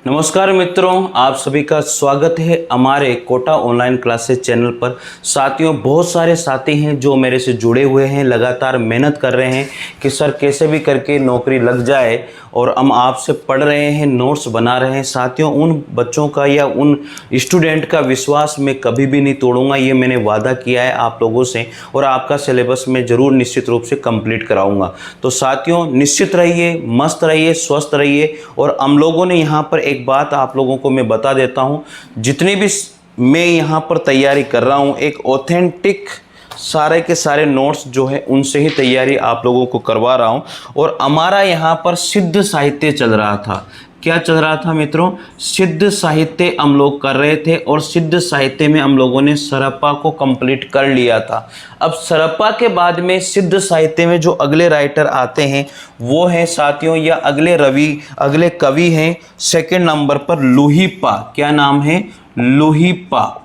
नमस्कार मित्रों, आप सभी का स्वागत है हमारे कोटा ऑनलाइन क्लासेस चैनल पर। साथियों, बहुत सारे साथी हैं जो मेरे से जुड़े हुए हैं, लगातार मेहनत कर रहे हैं कि सर कैसे भी करके नौकरी लग जाए, और हम आपसे पढ़ रहे हैं, नोट्स बना रहे हैं। साथियों, उन बच्चों का या उन स्टूडेंट का विश्वास मैं कभी भी नहीं तोड़ूंगा, ये मैंने वादा किया है आप लोगों से, और आपका सिलेबस मैं ज़रूर निश्चित रूप से कंप्लीट कराऊंगा। तो साथियों, निश्चित रहिए, मस्त रहिए, स्वस्थ रहिए। और हम लोगों ने यहाँ पर एक बात आप लोगों को मैं बता देता हूँ, जितनी भी मैं यहाँ पर तैयारी कर रहा हूँ, एक ऑथेंटिक सारे के सारे नोट्स जो है उनसे ही तैयारी आप लोगों को करवा रहा हूँ। और हमारा यहाँ पर सिद्ध साहित्य चल रहा था। क्या चल रहा था मित्रों? सिद्ध साहित्य हम लोग कर रहे थे, और सिद्ध साहित्य में हम लोगों ने सरप्पा को कंप्लीट कर लिया था। अब सरप्पा के बाद में सिद्ध साहित्य में जो अगले राइटर आते हैं वो हैं साथियों, या अगले कवि हैं सेकंड नंबर पर लुहीपा। क्या नाम है? लुहीपा।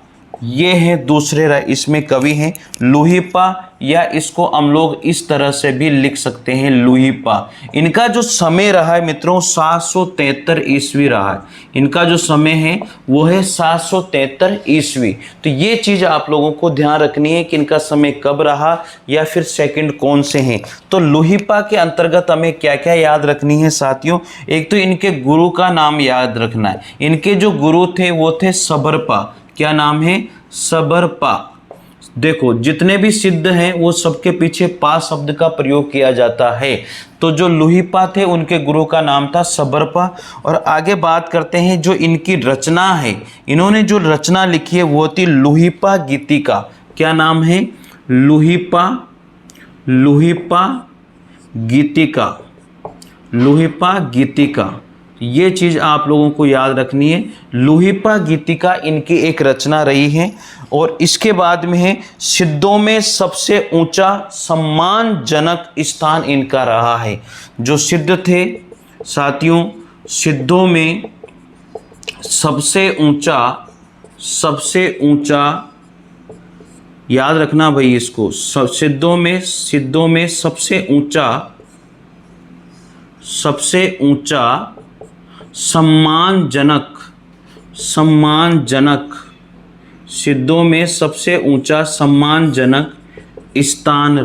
ये है दूसरे इसमें कवि हैं लुहीपा, या इसको हम लोग इस तरह से भी लिख सकते हैं लुहीपा। इनका जो समय रहा है मित्रों 773 ईस्वी रहा है। इनका जो समय है वो है 773 ईस्वी। तो ये चीज़ आप लोगों को ध्यान रखनी है कि इनका समय कब रहा, या फिर सेकंड कौन से हैं। तो लुहीपा के अंतर्गत हमें क्या क्या याद रखनी है साथियों? एक तो इनके गुरु का नाम याद रखना है। इनके जो गुरु थे वो थे सबरपा। क्या नाम है? सबरपा। देखो, जितने भी सिद्ध हैं वो सबके पीछे पा शब्द का प्रयोग किया जाता है। तो जो लुहीपा थे उनके गुरु का नाम था सबरपा। और आगे बात करते हैं जो इनकी रचना है, इन्होंने जो रचना लिखी है वो थी लुहीपा गीतिका। क्या नाम है? लुहीपा गीतिका। लुहीपा गीतिका, ये चीज़ आप लोगों को याद रखनी है। लुहीपा गीतिका इनकी एक रचना रही है। और इसके बाद में है सिद्धों में सबसे ऊंचा सम्मानजनक स्थान इनका रहा है। जो सिद्ध थे साथियों, सिद्धों में सबसे ऊंचा याद रखना भाई इसको। सिद्धों में सबसे ऊंचा सम्मानजनक सिद्धों में सबसे ऊंचा सम्मानजनक स्थान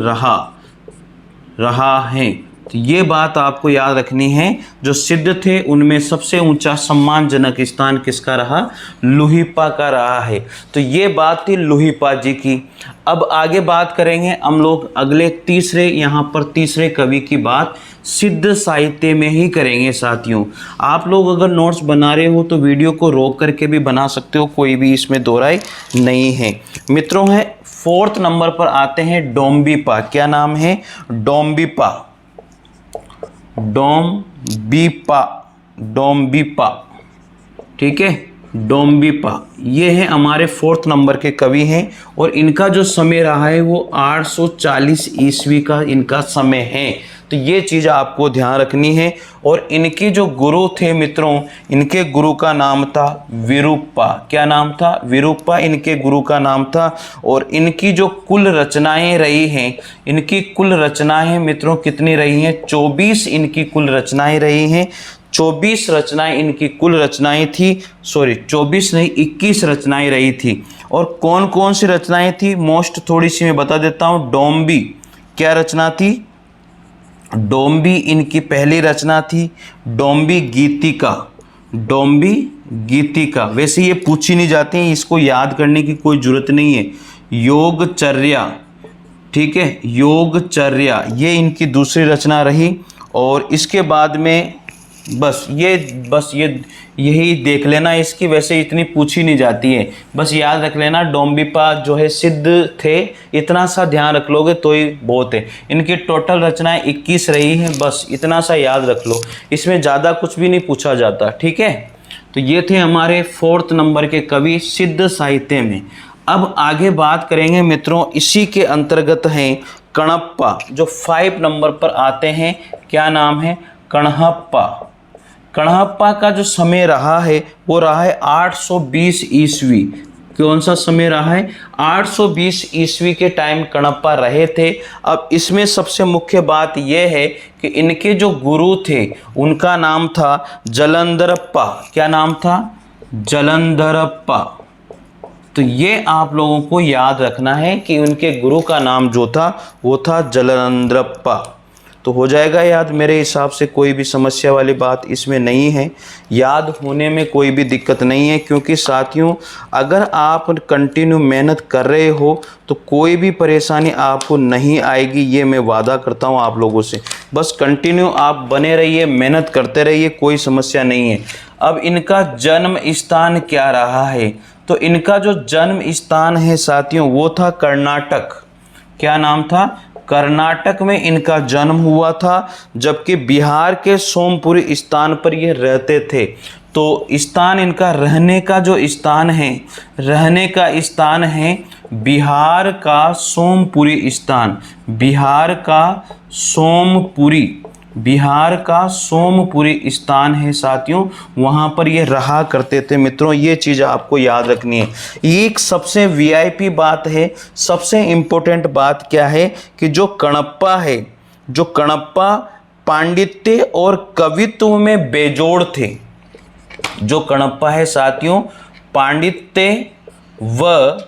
रहा है। तो ये बात आपको याद रखनी है। जो सिद्ध थे उनमें सबसे ऊंचा सम्मानजनक स्थान किसका रहा? लुहीपा का रहा है। तो ये बात थी लुहीपा जी की। अब आगे बात करेंगे हम लोग अगले तीसरे कवि की बात सिद्ध साहित्य में ही करेंगे। साथियों, आप लोग अगर नोट्स बना रहे हो तो वीडियो को रोक करके भी बना सकते हो, कोई भी इसमें दो राय नहीं है। मित्रों, है 4th नंबर पर आते हैं डोम्बिपा। क्या नाम है? डोम्बिपा। ठीक है, डोम्बिपा। ये है हमारे 4th नंबर के कवि हैं, और इनका जो समय रहा है वो 840 ईस्वी का इनका समय है। तो ये चीज़ आपको ध्यान रखनी है। और इनके जो गुरु थे मित्रों, इनके गुरु का नाम था विरूपा। क्या नाम था? विरूपा इनके गुरु का नाम था। और इनकी जो कुल रचनाएं रही हैं, इनकी कुल रचनाएं मित्रों कितनी रही हैं? 24 इनकी कुल रचनाएं रही हैं। 24 रचनाएं इनकी कुल रचनाएं थी। 24 नहीं, 21 रचनाएं रही थी। और कौन कौन सी रचनाएं थी? मोस्ट थोड़ी सी मैं बता देता हूँ। डोम्बी क्या रचना थी? डोम्बी इनकी पहली रचना थी। डोम्बी गीतिका। वैसे ये पूछी नहीं जाती है, इसको याद करने की कोई जरूरत नहीं है। योगचर्या, ठीक है, योगचर्या ये इनकी दूसरी रचना रही। और इसके बाद में बस यही देख लेना इसकी, वैसे इतनी पूछी नहीं जाती है, बस याद रख लेना। डोम्बिपा जो है सिद्ध थे, इतना सा ध्यान रख लोगे तो ही बहुत है। इनकी टोटल रचनाएं 21 रही हैं, बस इतना सा याद रख लो, इसमें ज़्यादा कुछ भी नहीं पूछा जाता। ठीक है, तो ये थे हमारे 4th नंबर के कवि सिद्ध साहित्य में। अब आगे बात करेंगे मित्रों, इसी के अंतर्गत हैं कणप्पा, जो 5 नंबर पर आते हैं। क्या नाम है? कणप्पा का जो समय रहा है वो रहा है 820 ईस्वी। कौन सा समय रहा है? 820 ईस्वी के टाइम कणप्पा रहे थे। अब इसमें सबसे मुख्य बात यह है कि इनके जो गुरु थे उनका नाम था जलंधरप्पा। क्या नाम था? जलंधरप्पा। तो ये आप लोगों को याद रखना है कि उनके गुरु का नाम जो था वो था जलंधरप्पा। तो हो जाएगा याद। मेरे हिसाब से कोई भी समस्या वाली बात इसमें नहीं है, याद होने में कोई भी दिक्कत नहीं है, क्योंकि साथियों अगर आप कंटिन्यू मेहनत कर रहे हो तो कोई भी परेशानी आपको नहीं आएगी, ये मैं वादा करता हूँ आप लोगों से। बस कंटिन्यू आप बने रहिए, मेहनत करते रहिए, कोई समस्या नहीं है। अब इनका जन्म स्थान क्या रहा है? तो इनका जो जन्म स्थान है साथियों वो था कर्नाटक। क्या नाम था? कर्नाटक में इनका जन्म हुआ था, जबकि बिहार के सोमपुरी स्थान पर ये रहते थे। तो स्थान इनका रहने का जो स्थान है, रहने का स्थान है बिहार का सोमपुरी स्थान। बिहार का सोमपुरी, बिहार का सोमपुरी स्थान है साथियों, वहाँ पर ये रहा करते थे। मित्रों ये चीज़ आपको याद रखनी है। एक सबसे वीआईपी बात है, सबसे इम्पोर्टेंट बात क्या है कि जो कणप्पा है, जो कणप्पा पांडित्य और कवित्व में बेजोड़ थे। जो कणप्पा है साथियों पांडित्य व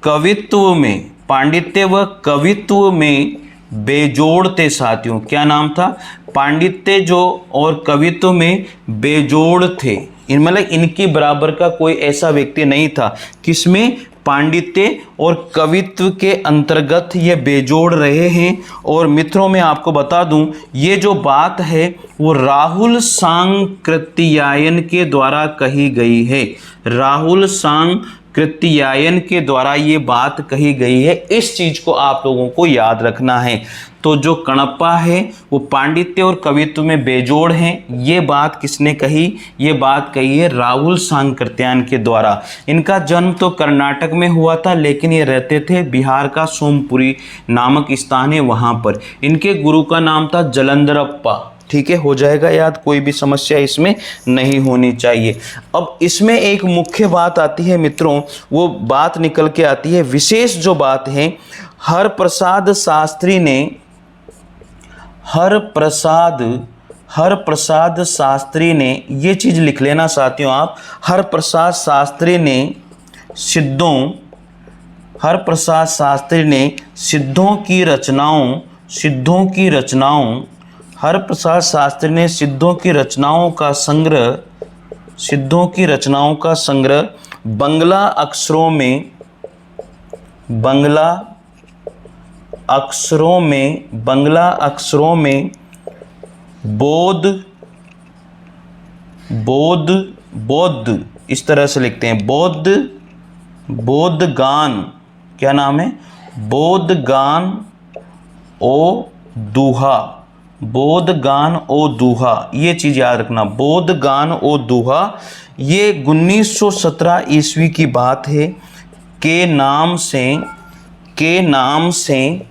कवित्व में, पांडित्य व कवित्व में बेजोड़ थे साथियों। क्या नाम था? पांडित्य जो और कवित्व में बेजोड़ थे। मतलब इनके बराबर का कोई ऐसा व्यक्ति नहीं था। किसमें? पांडित्य और कवित्व के अंतर्गत ये बेजोड़ रहे हैं। और मित्रों मैं आपको बता दूं, ये जो बात है वो राहुल सांकृत्यायन के द्वारा कही गई है। राहुल सांकृत्यायन के द्वारा ये बात कही गई है। इस चीज को आप लोगों को याद रखना है। तो जो कणप्पा है वो पांडित्य और कवित्व में बेजोड़ हैं। ये बात किसने कही? ये बात कही है राहुल सांकृत्यायन के द्वारा। इनका जन्म तो कर्नाटक में हुआ था, लेकिन ये रहते थे बिहार का सोमपुरी नामक स्थान है वहाँ पर। इनके गुरु का नाम था जलंधरप्पा। ठीक है, हो जाएगा याद, कोई भी समस्या इसमें नहीं होनी चाहिए। अब इसमें एक मुख्य बात आती है मित्रों, वो बात निकल के आती है, विशेष जो बात है हरप्रसाद शास्त्री ने ये चीज़ लिख लेना साथियों आप। हरप्रसाद शास्त्री ने सिद्धों की रचनाओं का संग्रह बंगला अक्षरों में बौद्ध इस तरह से लिखते हैं, बोधगान। क्या नाम है? बोधगान ओ दूहा। ये चीज़ याद रखना, बोधगान ओ दूहा। ये 1917 ईस्वी की बात है। के नाम से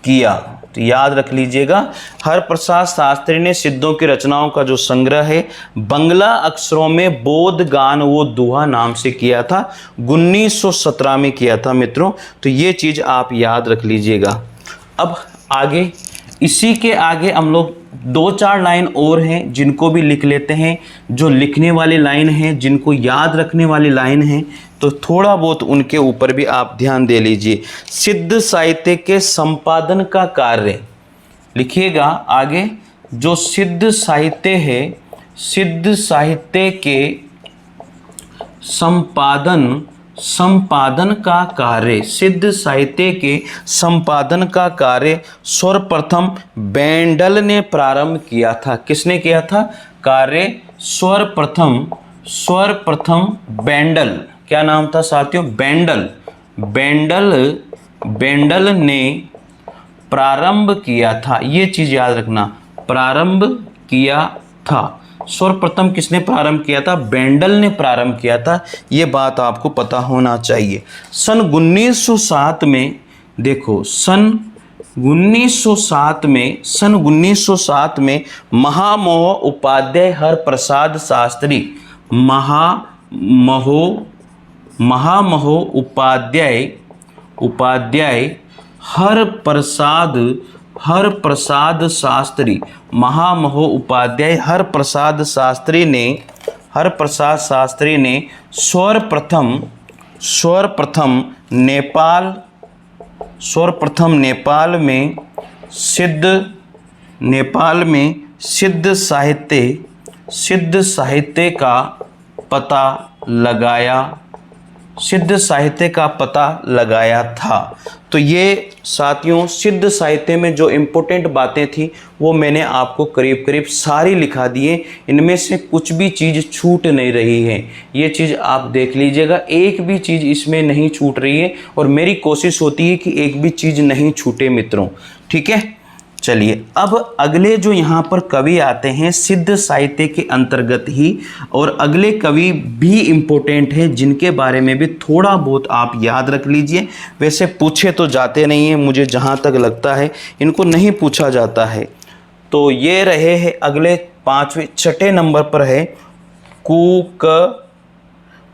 किया। तो याद रख लीजिएगा, हरप्रसाद शास्त्री ने सिद्धों की रचनाओं का जो संग्रह है बंगला अक्षरों में बोधगान वो दुहा नाम से किया था। 1917 में किया था मित्रों। तो ये चीज़ आप याद रख लीजिएगा। अब आगे, इसी के आगे हम लोग 2-4 लाइन और हैं जिनको भी लिख लेते हैं। जो लिखने वाली लाइन है, जिनको याद रखने वाली लाइन है, तो थोड़ा बहुत उनके ऊपर भी आप ध्यान दे लीजिए। सिद्ध साहित्य के संपादन का कार्य लिखिएगा आगे। जो सिद्ध साहित्य है, सिद्ध साहित्य के संपादन का कार्य, सिद्ध साहित्य के संपादन का कार्य सर्वप्रथम बेंडल ने प्रारंभ किया था। किसने किया था कार्य? सर्वप्रथम बेंडल। क्या नाम था साथियों? बेंडल ने प्रारंभ किया था। ये चीज याद रखना, प्रारंभ किया था। सर्वप्रथम किसने प्रारंभ किया था? बेंडल ने प्रारंभ किया था। ये बात आपको पता होना चाहिए। सन 1907 में देखो, सन 1907 में महामहोपाध्याय हरप्रसाद शास्त्री, महामहोपाध्याय महामहो उपाध्याय हर प्रसाद शास्त्री, महामहो उपाध्याय हर प्रसाद शास्त्री ने सर्वप्रथम नेपाल में सिद्ध साहित्य का पता लगाया था। तो ये साथियों सिद्ध साहित्य में जो इम्पोर्टेंट बातें थी वो मैंने आपको करीब करीब सारी लिखा दिए। इनमें से कुछ भी चीज़ छूट नहीं रही है, ये चीज़ आप देख लीजिएगा, एक भी चीज़ इसमें नहीं छूट रही है और मेरी कोशिश होती है कि एक भी चीज़ नहीं छूटे मित्रों। ठीक है, चलिए अब अगले जो यहाँ पर कवि आते हैं सिद्ध साहित्य के अंतर्गत ही, और अगले कवि भी इम्पोर्टेंट है जिनके बारे में भी थोड़ा बहुत आप याद रख लीजिए। वैसे पूछे तो जाते नहीं हैं, मुझे जहाँ तक लगता है इनको नहीं पूछा जाता है। तो ये रहे हैं अगले छठे नंबर पर है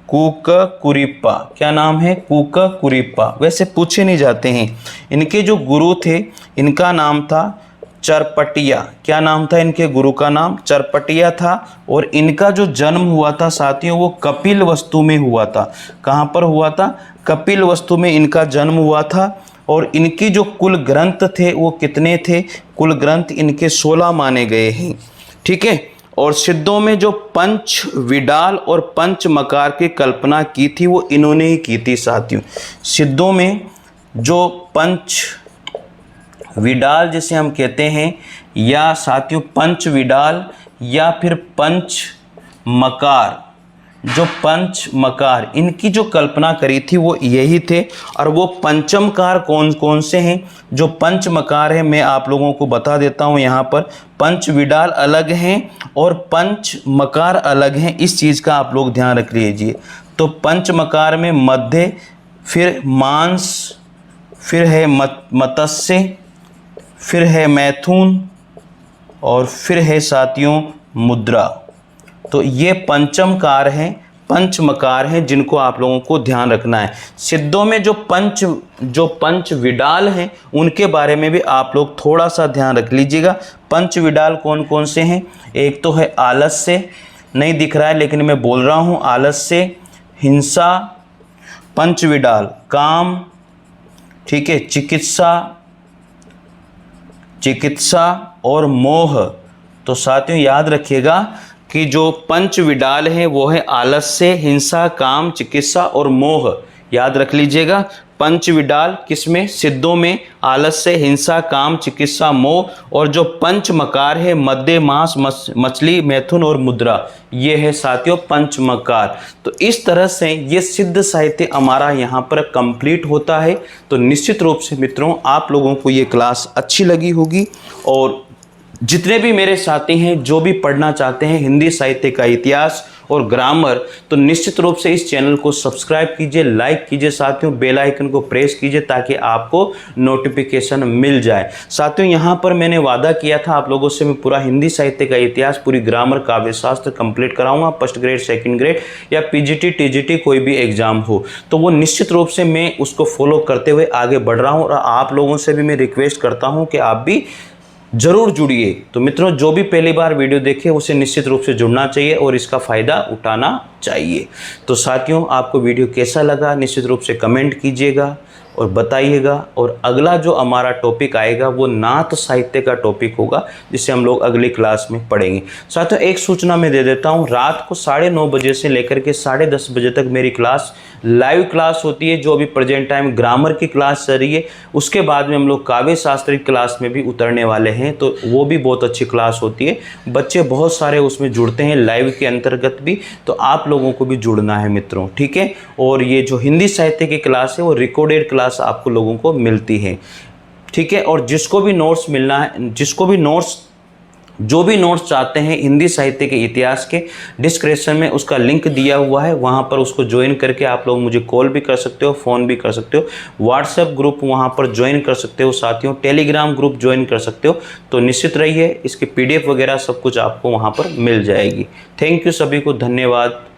कुरिप्पा। क्या नाम है? कुरिप्पा। वैसे पूछे नहीं जाते हैं। इनके जो गुरु थे इनका नाम था चरपटिया। क्या नाम था इनके गुरु का? नाम चरपटिया था। और इनका जो जन्म हुआ था साथियों वो कपिलवस्तु में हुआ था। कहाँ पर हुआ था? कपिलवस्तु में इनका जन्म हुआ था। और इनकी जो कुल ग्रंथ थे वो कितने थे? कुल ग्रंथ इनके 16 माने गए हैं। ठीक है, और सिद्धों में जो पंच विडाल और पंच मकार की कल्पना की थी वो इन्होंने ही की थी साथियों। सिद्धों में जो पंच विडाल जिसे हम कहते हैं, या साथियों पंच विडाल या फिर पंच मकार, जो पंच मकार इनकी जो कल्पना करी थी वो यही थे। और वो पंचमकार कौन कौन से हैं? जो पंच मकार है मैं आप लोगों को बता देता हूँ। यहाँ पर पंच विडाल अलग हैं और पंच मकार अलग हैं, इस चीज़ का आप लोग ध्यान रख लीजिए। तो पंच मकार में मध्य, फिर मांस, फिर है मत्स्य, फिर है मैथुन और फिर है साथियों मुद्रा। तो ये पंचमकार हैं, पंचमकार हैं जिनको आप लोगों को ध्यान रखना है। सिद्धों में जो पंच विडाल हैं उनके बारे में भी आप लोग थोड़ा सा ध्यान रख लीजिएगा। पंच विडाल कौन कौन से हैं? एक तो है आलस्य, नहीं दिख रहा है लेकिन मैं बोल रहा हूँ, आलस्य, हिंसा, पंच विडाल काम, ठीक है, चिकित्सा और मोह। तो साथियों याद रखिएगा कि जो पंच विडाल है वो है आलस्य, हिंसा, काम, चिकित्सा और मोह। याद रख लीजिएगा। पंच विडाल किसमें? सिद्धों में आलस्य, हिंसा, काम, चिकित्सा, मोह। और जो पंच मकार है मध्य, मांस, मछली, मैथुन और मुद्रा, ये है साथियों पंच मकार। तो इस तरह से ये सिद्ध साहित्य हमारा यहाँ पर कंप्लीट होता है। तो निश्चित रूप से मित्रों आप लोगों को ये क्लास अच्छी लगी होगी। और जितने भी मेरे साथी हैं जो भी पढ़ना चाहते हैं हिंदी साहित्य का इतिहास और ग्रामर, तो निश्चित रूप से इस चैनल को सब्सक्राइब कीजिए, लाइक कीजिए साथियों, बेल आइकन को प्रेस कीजिए ताकि आपको नोटिफिकेशन मिल जाए। साथियों यहाँ पर मैंने वादा किया था आप लोगों से मैं पूरा हिंदी साहित्य का इतिहास, पूरी ग्रामर, काव्य शास्त्र कंप्लीट कराऊंगा, फर्स्ट ग्रेड, सेकंड ग्रेड या पीजीटी, टीजीटी कोई भी एग्जाम हो। तो वो निश्चित रूप से मैं उसको फॉलो करते हुए आगे बढ़ रहा हूँ। और आप लोगों से भी मैं रिक्वेस्ट करता हूँ कि आप भी जरूर जुड़िए। तो मित्रों जो भी पहली बार वीडियो देखे उसे निश्चित रूप से जुड़ना चाहिए और इसका फ़ायदा उठाना चाहिए। तो साथियों आपको वीडियो कैसा लगा निश्चित रूप से कमेंट कीजिएगा और बताइएगा। और अगला जो हमारा टॉपिक आएगा वो नाथ साहित्य का टॉपिक होगा जिसे हम लोग अगली क्लास में पढ़ेंगे। साथियों एक सूचना मैं दे देता हूँ, रात को 9:30 बजे से लेकर के 10:30 बजे तक मेरी क्लास लाइव क्लास होती है। जो अभी प्रेजेंट टाइम ग्रामर की क्लास चल रही है, उसके बाद में हम लोग काव्य शास्त्र की क्लास में भी उतरने वाले हैं। तो वो भी बहुत अच्छी क्लास होती है, बच्चे बहुत सारे उसमें जुड़ते हैं लाइव के अंतर्गत भी। तो आप लोगों को भी जुड़ना है मित्रों, ठीक है। और ये जो हिंदी साहित्य की क्लास है वो रिकॉर्डेड क्लास आपको लोगों को मिलती है, ठीक है। और जिसको भी नोट्स मिलना है, जो भी नोट्स चाहते हैं हिंदी साहित्य के इतिहास के, डिस्क्रिप्शन में उसका लिंक दिया हुआ है, वहाँ पर उसको ज्वाइन करके आप लोग मुझे कॉल भी कर सकते हो, फ़ोन भी कर सकते हो, व्हाट्सएप ग्रुप वहाँ पर ज्वाइन कर सकते हो साथियों, टेलीग्राम ग्रुप ज्वाइन कर सकते हो। तो निश्चित रहिए, इसकी PDF वगैरह सब कुछ आपको वहाँ पर मिल जाएगी। थैंक यू, सभी को धन्यवाद।